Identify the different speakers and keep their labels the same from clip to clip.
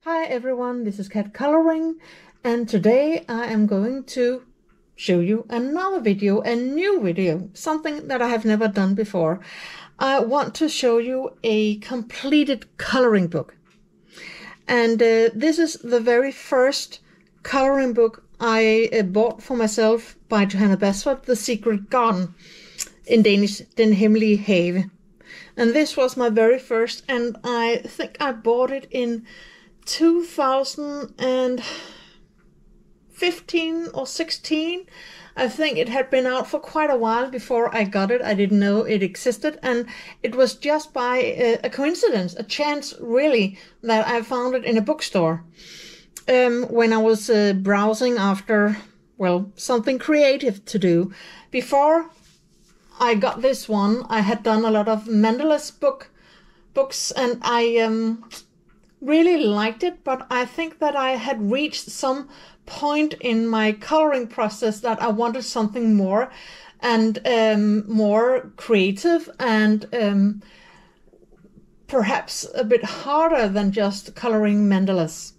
Speaker 1: Hi everyone, this is Cat Coloring, and today I am going to show you another video, a new video, something that I have never done before. I want to show you a completed coloring book. And this is the very first coloring book I bought for myself by Johanna Basford, The Secret Garden, in Danish, Den Hemmelige Have. And this was my very first, and I think I bought it in 2015 or 16. I think it had been out for quite a while before I got it. I didn't know it existed, and it was just by a coincidence, a chance really, that I found it in a bookstore when I was browsing after, well, something creative to do. Before I got this one, I had done a lot of mandalas books, and I really liked it, but I think that I had reached some point in my coloring process that I wanted something more and more creative and perhaps a bit harder than just coloring mandalas.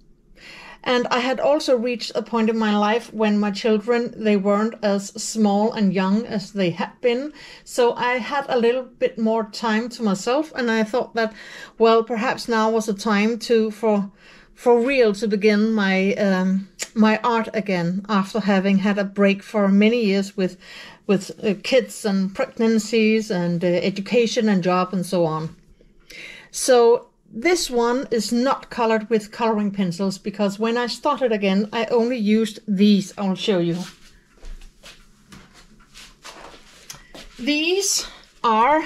Speaker 1: And I had also reached a point in my life when my children, they weren't as small and young as they had been. So I had a little bit more time to myself, and I thought that, well, perhaps now was the time to, for real, to begin my my art again, after having had a break for many years with kids and pregnancies and education and job and so on. So this one is not colored with coloring pencils, because when I started again, I only used these. I'll show you. These are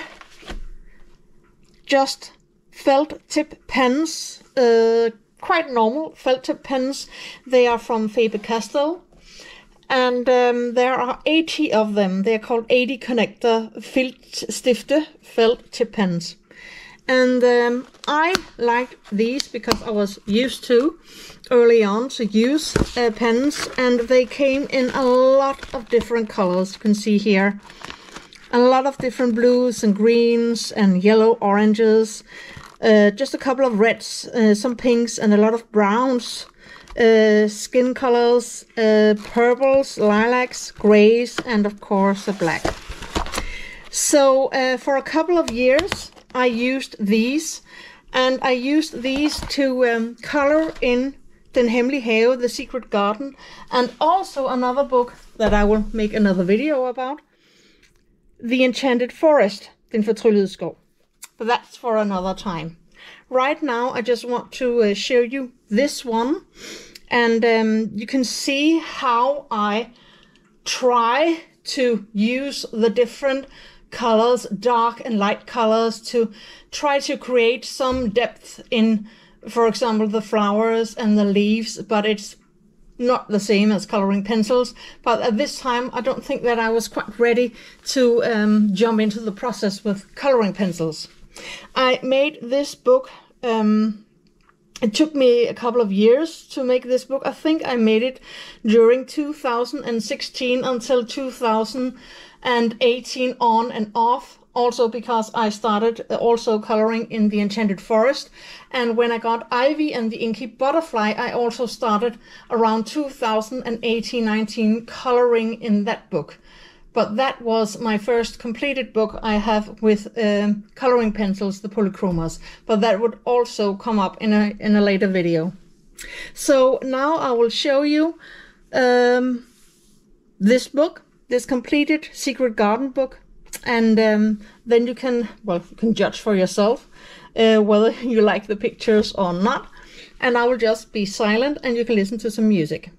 Speaker 1: just felt tip pens, quite normal felt tip pens. They are from Faber-Castell, and there are 80 of them. They're called 80 connector Filtstifte felt tip pens. And I liked these because I was used to early on to use pens, and they came in a lot of different colors. You can see here a lot of different blues and greens and yellow oranges, just a couple of reds, some pinks, and a lot of browns, skin colors, purples, lilacs, grays, and of course a black. So for a couple of years I used these, and I used these to color in Den Hemmelige Have, The Secret Garden, and also another book that I will make another video about, The Enchanted Forest, Den Fortryllede Skov. But that's for another time. Right now I just want to show you this one, and you can see how I try to use the different colors, dark and light colors, to try to create some depth in, for example, the flowers and the leaves, but it's not the same as coloring pencils. But at this time I don't think that I was quite ready to jump into the process with coloring pencils. I made this book, it took me a couple of years to make this book. I think I made it during 2016 until 2018, on and off, also because I started also coloring in The Enchanted Forest. And when I got Ivy and the Inky Butterfly, I also started around 2018-19 coloring in that book. But that was my first completed book I have with coloring pencils, the polychromas. But that would also come up in a later video. So now I will show you this book, this completed Secret Garden book, and then you can judge for yourself whether you like the pictures or not. And I will just be silent, and you can listen to some music.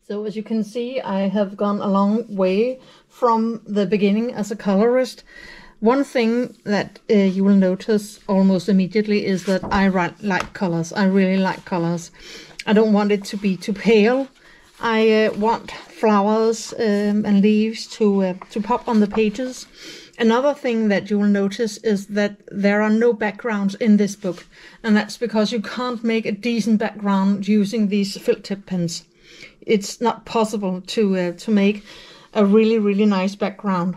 Speaker 1: So as you can see, I have gone a long way from the beginning as a colorist. One thing that you will notice almost immediately is that I like colors. I really like colors. I don't want it to be too pale. I want flowers and leaves to pop on the pages. Another thing that you will notice is that there are no backgrounds in this book, and that's because you can't make a decent background using these felt tip pens. It's not possible to make a really nice background.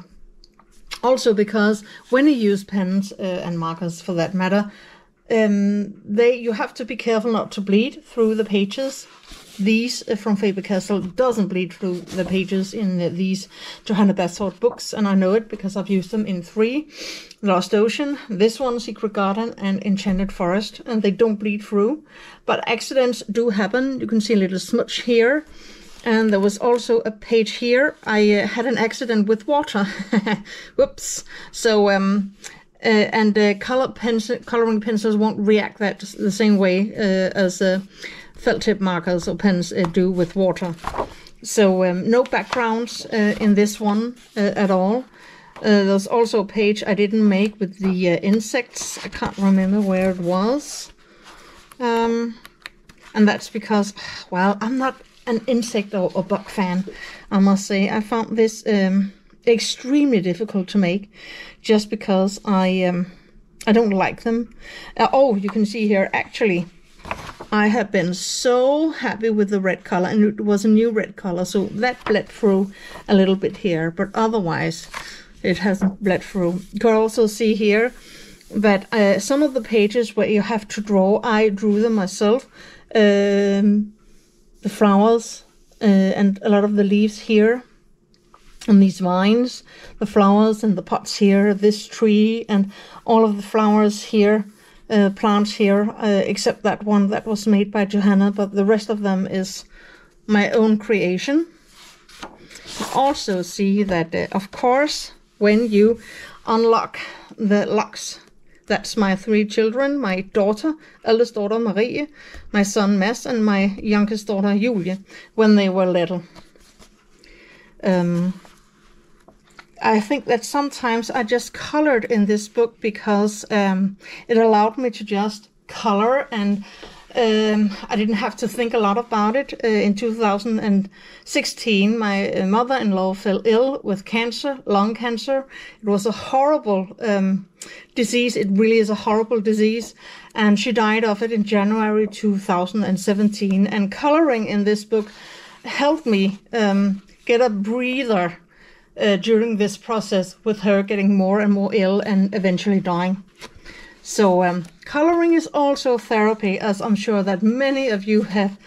Speaker 1: Also because when you use pens and markers for that matter, you have to be careful not to bleed through the pages. These from Faber-Castell doesn't bleed through the pages in these Johanna Basford books, and I know it because I've used them in 3, Lost Ocean, this one, Secret Garden, and Enchanted Forest, and they don't bleed through. But accidents do happen. You can see a little smudge here, and there was also a page here. I had an accident with water. Whoops. So, coloring pencils won't react that the same way as felt tip markers or pens do with water. So no backgrounds in this one at all. There's also a page I didn't make with the insects. I can't remember where it was. And that's because, well, I'm not an insect or bug fan, I must say. I found this extremely difficult to make just because I don't like them. Oh, you can see here, actually, I have been so happy with the red color, and it was a new red color, so that bled through a little bit here, but otherwise it hasn't bled through. You can also see here that some of the pages where you have to draw, I drew them myself. The flowers and a lot of the leaves here, and these vines, the flowers and the pots here, this tree, and all of the flowers here. Plants here, except that one that was made by Johanna, but the rest of them is my own creation. You also see that, of course, when you unlock the locks, that's my 3 children, my daughter, eldest daughter Marie, my son Mads, and my youngest daughter Julie, when they were little. I think that sometimes I just colored in this book because it allowed me to just color, and I didn't have to think a lot about it. In 2016, my mother-in-law fell ill with cancer, lung cancer. It was a horrible disease. It really is a horrible disease. And she died of it in January 2017. And coloring in this book helped me get a breather during this process, with her getting more and more ill and eventually dying. So coloring is also therapy, as I'm sure that many of you have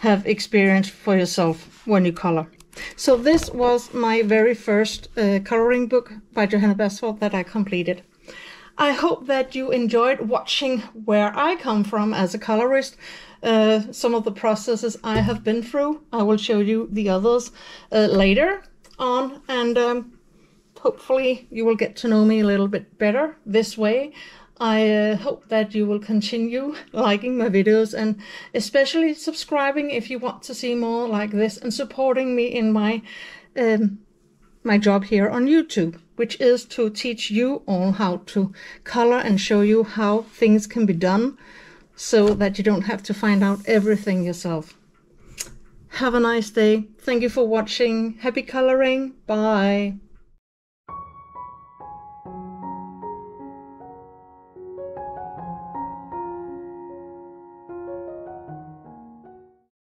Speaker 1: experienced for yourself when you color. So this was my very first coloring book by Johanna Basford that I completed. I hope that you enjoyed watching where I come from as a colorist, some of the processes I have been through. I will show you the others later on, and hopefully you will get to know me a little bit better this way. I hope that you will continue liking my videos, and especially subscribing if you want to see more like this, and supporting me in my my job here on YouTube, which is to teach you all how to color and show you how things can be done so that you don't have to find out everything yourself. Have a nice day. Thank you for watching. Happy coloring. Bye.